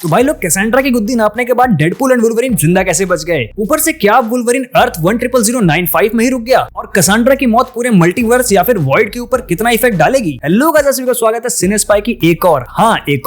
तो भाई लोग कैसेंड्रा की गुद्दी नापने के बाद डेडपूल एंड वुल्वरीन जिंदा कैसे बच गए? ऊपर से क्या वुल्वरीन अर्थ 100095 में ही रुक गया? और कैसेंड्रा की मौत पूरे मल्टीवर्स या फिर वॉइड के ऊपर कितना इफेक्ट डालेगी? हेलो गाइस, सभी का स्वागत है सिनेस्पाई की एक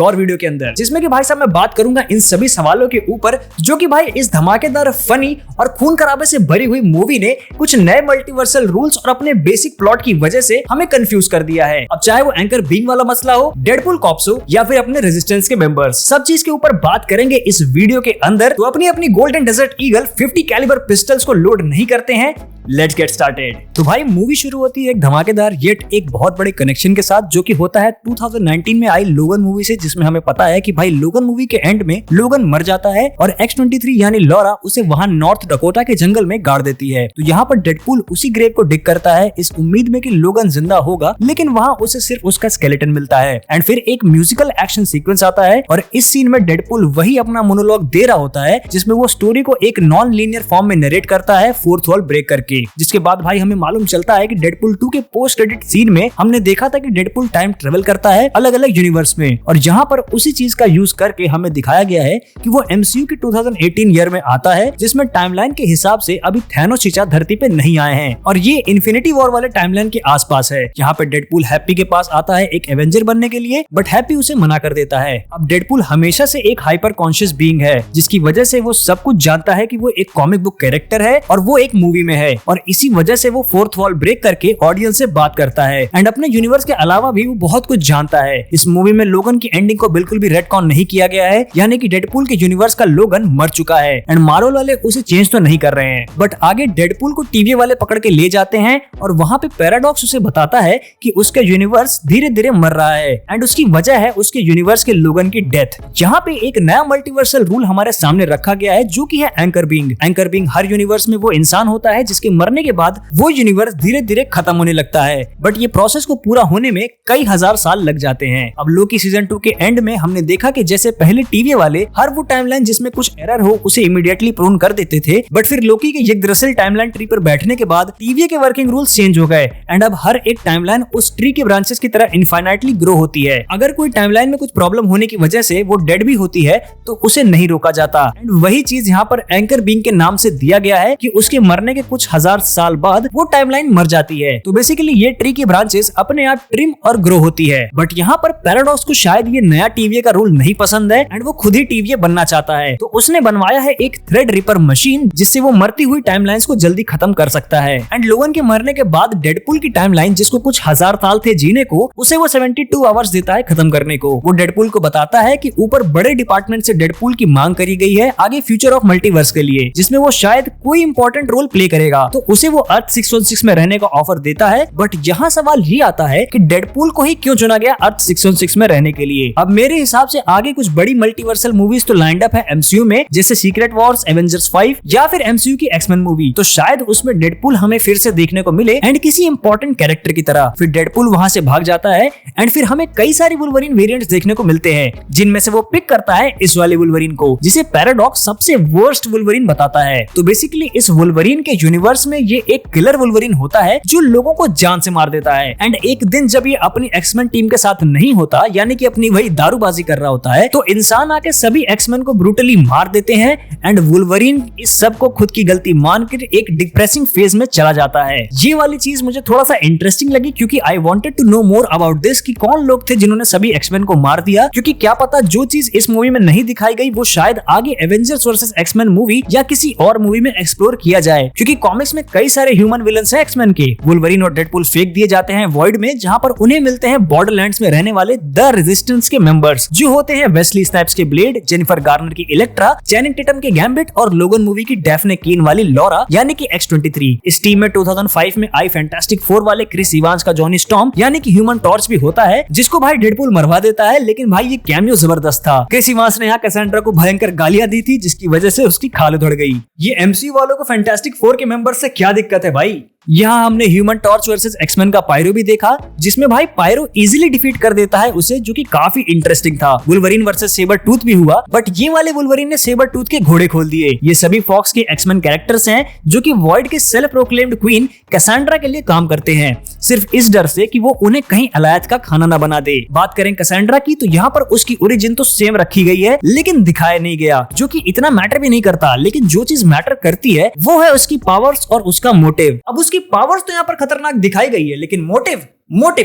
और वीडियो के अंदर, जिसमें कि भाई साहब मैं बात करूंगा इन सभी सवालों के ऊपर जो कि भाई इस धमाकेदार फनी और खून खराबे से भरी हुई मूवी ने कुछ नए मल्टीवर्सल रूल्स और अपने बेसिक प्लॉट की वजह से हमें कंफ्यूज कर दिया है। अब चाहे वो एंकर बीइंग वाला मसला हो, डेडपूल कॉप्स हो या फिर अपने रेजिस्टेंस के मेंबर्स, सब चीज के ऊपर बात करेंगे इस वीडियो के अंदर। तो अपनी golden desert eagle 50 caliber pistols को लोड नहीं करते हैं। Let's get started. तो भाई मूवी शुरू होती है एक धमाकेदार येट एक बहुत बड़े कनेक्शन के साथ, जो कि होता है 2019 में आई लोगन मूवी से, जिसमें हमें पता है कि भाई लोगन मूवी के एंड में लोगन मर जाता है और X-23 यानी लॉरा उसे वहां नॉर्थ डकोटा के जंगल में गाड़ देती है। तो यहाँ पर डेडपूल उसी ग्रेव को डिग करता है इस उम्मीद में कि लोगन जिंदा होगा, लेकिन वहां उसे सिर्फ उसका स्केलेटन मिलता है। एंड फिर एक म्यूजिकल एक्शन सीक्वेंस आता है और इस सीन में डेडपूल वही अपना मोनोलॉग दे रहा होता है, जिसमें वो स्टोरी को एक नॉन लीनियर फॉर्म में नरेट करता है फोर्थ वॉल ब्रेक करके। जिसके बाद भाई हमें मालूम चलता है कि डेडपूल 2 के पोस्ट क्रेडिट सीन में हमने देखा था कि डेडपूल टाइम ट्रेवल करता है अलग अलग यूनिवर्स में, और यहाँ पर उसी चीज का यूज करके हमें दिखाया गया है कि वो MCU की 2018 ईयर में आता है, जिसमें टाइमलाइन के हिसाब से अभी थैनोस चीचा धरती पे नहीं आए हैं और ये इन्फिनिटी वॉर वाले टाइमलाइन के आसपास है। यहाँ पे डेडपूल हैप्पी के पास आता है एक एवेंजर बनने के लिए, बट हैप्पी उसे मना कर देता है। अब डेडपूल हमेशा से एक हाइपर कॉन्शियस बीइंग है, जिसकी वजह से वो सब कुछ जानता है कि वो एक कॉमिक बुक कैरेक्टर है और वो एक मूवी में है, और इसी वजह से वो फोर्थ वॉल ब्रेक करके ऑडियंस से बात करता है। एंड अपने यूनिवर्स के अलावा भी वो बहुत कुछ जानता है। इस मूवी में लोगन की एंडिंग को बिल्कुल भी रेडकॉन नहीं किया गया है, यानी कि डेडपूल के यूनिवर्स का लोगन मर चुका है एंड मार्वल वाले उसे चेंज तो नहीं कर रहे हैं। बट आगे डेडपूल को टीवी वाले पकड़ के ले जाते हैं और वहाँ पे पैराडॉक्स उसे बताता है कि उसका यूनिवर्स धीरे धीरे मर रहा है एंड उसकी वजह है उसके यूनिवर्स के लोगन की डेथ। यहाँ पे एक नया मल्टीवर्सल रूल हमारे सामने रखा गया है, जो कि है एंकर बीइंग। एंकर बीइंग हर यूनिवर्स में वो इंसान होता है जिसके मरने के बाद वो यूनिवर्स धीरे धीरे खत्म होने लगता है, बट ये प्रोसेस को पूरा होने में कई हजार साल लग जाते हैं। अब लोकी सीजन 2 के एंड में हमने देखा कि जैसे पहले टीवी वाले हर वो टाइमलाइन जिसमें कुछ एरर हो उसे इमीडिएटली प्रून कर देते थे, बट फिर लोकी के यग्द्रसिल टाइमलाइन ट्री पर बैठने के बाद टीवी के वर्किंग रूल्स चेंज हो गए एंड अब हर एक टाइमलाइन उस ट्री के ब्रांचेस की तरह इनफाइनाइटली ग्रो होती है। अगर कोई टाइमलाइन में कुछ प्रॉब्लम होने की वजह से वो डेड भी होती है तो उसे नहीं रोका जाता। एंड वही चीज यहाँ पर एंकर बीइंग के नाम से दिया गया है कि उसके मरने के कुछ हजार साल बाद वो टाइमलाइन मर जाती है। तो बेसिकली ये ट्री की ब्रांचेस अपने आप ट्रिम और ग्रो होती है। बट यहाँ पर पैराडॉक्स को शायद ये नया टीवीए का रूल नहीं पसंद है एंड वो खुद ही टीवीए बनना चाहता है, तो उसने बनवाया है एक थ्रेड रिपर मशीन, जिससे वो मरती हुई टाइमलाइंस को जल्दी खत्म कर सकता है। एंड लोगन के मरने के बाद डेडपूल की टाइमलाइन, जिसको कुछ हजार साल थे जीने को, उसे वो 72 आवर्स देता है खत्म करने को। वो डेडपूल को बताता है कि ऊपर बड़े डिपार्टमेंट से डेडपूल की मांग करी गई है आगे फ्यूचर ऑफ मल्टीवर्स के लिए, जिसमें वो शायद कोई इंपॉर्टेंट रोल प्ले करेगा, तो उसे वो अर्थ 616 में रहने का ऑफर देता है। बट यहाँ सवाल ये आता है कि डेडपूल को ही क्यों चुना गया अर्थ 616 में रहने के लिए? अब मेरे हिसाब से आगे कुछ बड़ी मल्टीवर्सल मूवीज तो लाइंड अप है MCU में, जैसे सीक्रेट वॉर्स, एवेंजर्स 5 या फिर MCU की एक्समैन मूवी, तो शायद उसमें डेडपूल हमें फिर से देखने को मिले एंड किसी इंपॉर्टेंट कैरेक्टर की तरह। फिर डेडपूल वहां से भाग जाता है एंड फिर हमें कई सारी वुल्वरीन वेरिएंट्स देखने को मिलते हैं, जिनमें से वो पिक करता है इस वाले वुल्वरीन को, जिसे पैराडॉक्स सबसे वर्स्ट वुल्वरीन बताता है। तो बेसिकली इस वुल्वरीन के यूनिवर्स में ये एक किलर वुल्वरीन होता है जो लोगों को जान से मार देता है। एंड एक दिन जब ये अपनी एक्समैन टीम के साथ नहीं होता, यानी कि अपनी वही दारूबाजी कर रहा होता है, तो इंसान आके सभी एक्समैन को ब्रूटली मार देते हैं एंड वुल्वरीन इस सब को खुद की गलती मानकर एक डिप्रेसिंग फेज में चला जाता है। ये वाली चीज मुझे थोड़ा सा इंटरेस्टिंग लगी, क्योंकि I wanted to know more about this कि कौन लोग थे जिन्होंने सभी एक्समैन को मार दिया, क्योंकि क्या पता जो चीज इस मूवी में नहीं दिखाई गई वो शायद आगे एवेंजर्स वर्सेस एक्समैन मूवी या किसी और मूवी में एक्सप्लोर किया जाए, क्योंकि कॉमिक्स में कई सारे ह्यूमन विलन्स हैं एक्समैन के। वुल्वरीन और डेडपूल फेंक दिए जाते हैं वॉइड में, जहां पर उन्हें मिलते हैं बॉर्डरलैंड्स में रहने वाले द रेजिस्टेंस के मेंबर्स, जो होते हैं वेस्ली स्नाइप्स के ब्लेड, जेनिफर गार्नर की इलेक्ट्रा, चैनिंग टेटम के गैम्बिट और लोगन मूवी की डैफ्ने कीन वाली लॉरा यानी कि X-23। इस टीम में 2005 में आई फैंटास्टिक 4 वाले क्रिस इवांस का जॉनी स्टॉर्म यानी कि ह्यूमन टॉर्च भी होता है, जिसको भाई डेडपूल मरवा देता है, लेकिन भाई ये कैमियो जबरदस्त था। क्रिस इवांस ने यहाँ कैसेंड्रा को भयंकर गालियां दी थी, जिसकी वजह से उसकी खाल उधड़ गई। ये MCU वालों को फैंटास्टिक 4 के मेंबर्स से क्या दिक्कत है भाई? यहाँ हमने ह्यूमन टॉर्च वर्सेस एक्समैन का पायरो भी देखा, जिसमें भाई पायरो इजीली डिफीट कर देता है उसे, जो कि काफी इंटरेस्टिंग था। वुल्वरीन वर्सेस सेबर टूथ भी हुआ, बट ये वाले वुल्वरीन ने सेबर टूथ के घोड़े खोल दिए। ये सभी फॉक्स के एक्समैन कैरेक्टर्स हैं जो कि वॉइड के सेल्फ प्रोक्लेम्ड क्वीन कैसेंड्रा के लिए काम करते हैं, सिर्फ इस डर से कि वो उन्हें कहीं अलायत का खाना न बना दे। बात करें कैसेंड्रा की तो यहाँ पर उसकी ओरिजिन तो सेम रखी गई है, लेकिन दिखाया नहीं गया, जो कि इतना मैटर भी नहीं करता। लेकिन जो चीज मैटर करती है वो है उसकी पावर्स और उसका मोटिव। अब उसकी पावर्स तो यहाँ पर खतरनाक दिखाई गई है, लेकिन मोटिव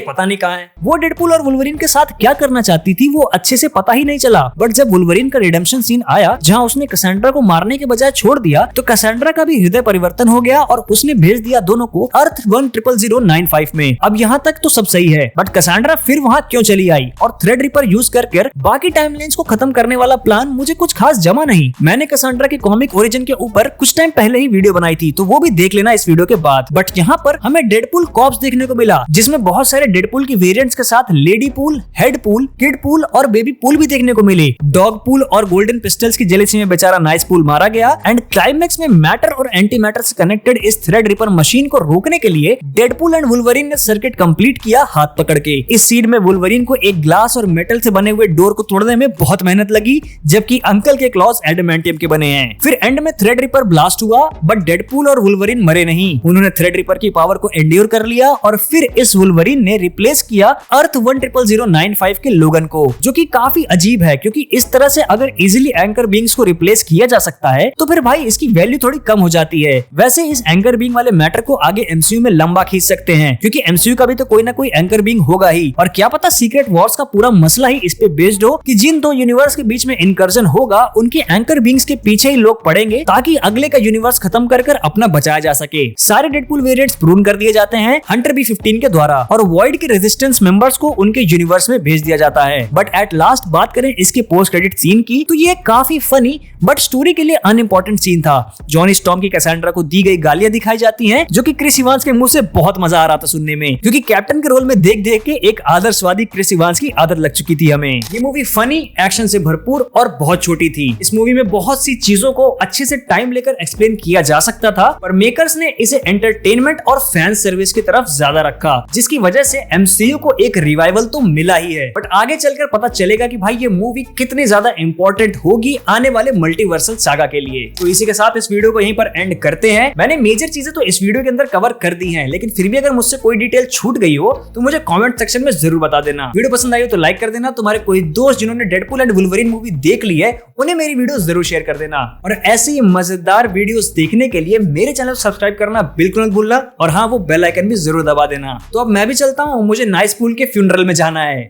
पता नहीं कहाँ है। वो डेडपूल और वुल्वरीन के साथ क्या करना चाहती थी वो अच्छे से पता ही नहीं चला। बट जब वुल्वरीन का रिडेम्पशन सीन आया, जहाँ उसने कैसेंड्रा को मारने के बजाय छोड़ दिया, तो कैसेंड्रा का भी हृदय परिवर्तन हो गया और उसने भेज दिया दोनों को अर्थ 100095 में। अब यहाँ तक तो सब सही है, बट कैसेंड्रा फिर वहाँ क्यों चली आई और थ्रेड रिपर यूज करके बाकी टाइमलाइंस को खत्म करने वाला प्लान मुझे कुछ खास जमा नहीं। मैंने कैसेंड्रा के कॉमिक ओरिजिन के ऊपर कुछ टाइम पहले ही वीडियो बनाई थी, तो वो भी देख लेना इस वीडियो के बाद। बट यहाँ पर हमें डेडपूल कॉर्प्स देखने को मिला, जिसमें बहुत सारे डेडपूल की वेरिएंट्स के साथ lady pool, head pool, kid pool और बेबी पूल भी देखने को मिले। डॉग पूल और गोल्डन पिस्टल्स की जेलेसी में बेचारा नाइस पूल मारा गया। एंड क्लाइमैक्स में मैटर और एंटी मैटर से कनेक्टेड इस थ्रेड रिपर मशीन को रोकने के लिए डेडपूल एंड वुल्वरीन ने सर्किट कंप्लीट किया हाथ पकड़ के। इस सीन में वुल्वरीन को एक ग्लास और मेटल से बने हुए डोर को तोड़ने में बहुत मेहनत लगी, जबकि अंकल के क्लॉज एडमेंटियम के बने हैं। फिर एंड में थ्रेड रिपर ब्लास्ट हुआ, बट डेडपूल और वुल्वरीन मरे नहीं। उन्होंने थ्रेड रिपर की पावर को एंड्योर कर लिया और फिर इस वुल्वरीन ने रिप्लेस किया अर्थ 100095 के लोगन को, जो कि काफी अजीब है, क्योंकि इस तरह से अगर इजीली एंकर बीइंग्स को रिप्लेस किया जा सकता है तो फिर भाई इसकी वैल्यू थोड़ी कम हो जाती है। वैसे इस एंकर बीइंग वाले मैटर को आगे एमसीयू में लंबा खींच सकते हैं, क्योंकि एमसीयू का भी तो कोई ना कोई एंकर बीइंग होगा ही। और क्या पता सीक्रेट वॉर्स का पूरा मसला ही इस पे बेस्ड हो कि जिन दो यूनिवर्स के बीच में इनकर्जन होगा, उनके एंकर बीइंग्स के पीछे ही लोग पड़ेंगे, ताकि अगले का यूनिवर्स खत्म कर अपना बचाया जा सके। सारे डेडपूल वेरिएंट्स प्रून कर दिए जाते हैं हंटर B15 के द्वारा, और वॉइड के रेजिस्टेंस मेंबर्स को उनके यूनिवर्स में भेज दिया जाता है। बट एट लास्ट बात करें इसके पोस्ट क्रेडिट सीन की, तो ये काफी फनी बट स्टोरी के लिए अनइम्पोर्टेंट सीन था। जॉनी स्टॉर्म की कैसेंड्रा को दी गई गालियां दिखाई जाती हैं, जो कि क्रिस इवांस के मुंह से बहुत मजा आ रहा था सुनने में, क्योंकि कैप्टन के रोल में देख देख के एक आदर्शवादी क्रिस इवांस की आदत लग चुकी थी हमें। ये मूवी फनी, एक्शन से भरपूर और बहुत छोटी थी। इस मूवी में बहुत सी चीजों को अच्छे से टाइम लेकर एक्सप्लेन किया जा सकता था, पर मेकर्स ने इसे एंटरटेनमेंट और फैन सर्विस की तरफ ज्यादा रखा, जिसकी वजह से एमसीयू को एक रिवाइवल तो मिला ही है, बट आगे चलकर पता चलेगा कि भाई ये मूवी कितनी ज्यादा इंपॉर्टेंट होगी आने वाले मल्टीवर्सल सागा के लिए। तो इसी के साथ इस वीडियो को यहीं पर एंड करते हैं। मैंने मेजर चीजें तो इस वीडियो के अंदर कवर कर दी हैं, लेकिन फिर भी अगर मुझसे कोई डिटेल छूट गई हो तो मुझे कमेंट सेक्शन में जरूर बता देना। वीडियो पसंद आई हो तो लाइक कर देना। तुम्हारे कोई दोस्त जिन्होंने डेडपूल एंड वुल्वरीन मूवी देख ली है, उन्हें मेरी वीडियो जरूर शेयर कर देना। और ऐसे ही मजेदार वीडियोस देखने के लिए मेरे चैनल को सब्सक्राइब करना बिल्कुल मत भूलना, और हाँ वो बेल आइकन भी जरूर दबा देना। तो अब मैं भी चलता हूँ, मुझे नाइस पूल के फ्यूनरल में जाना है।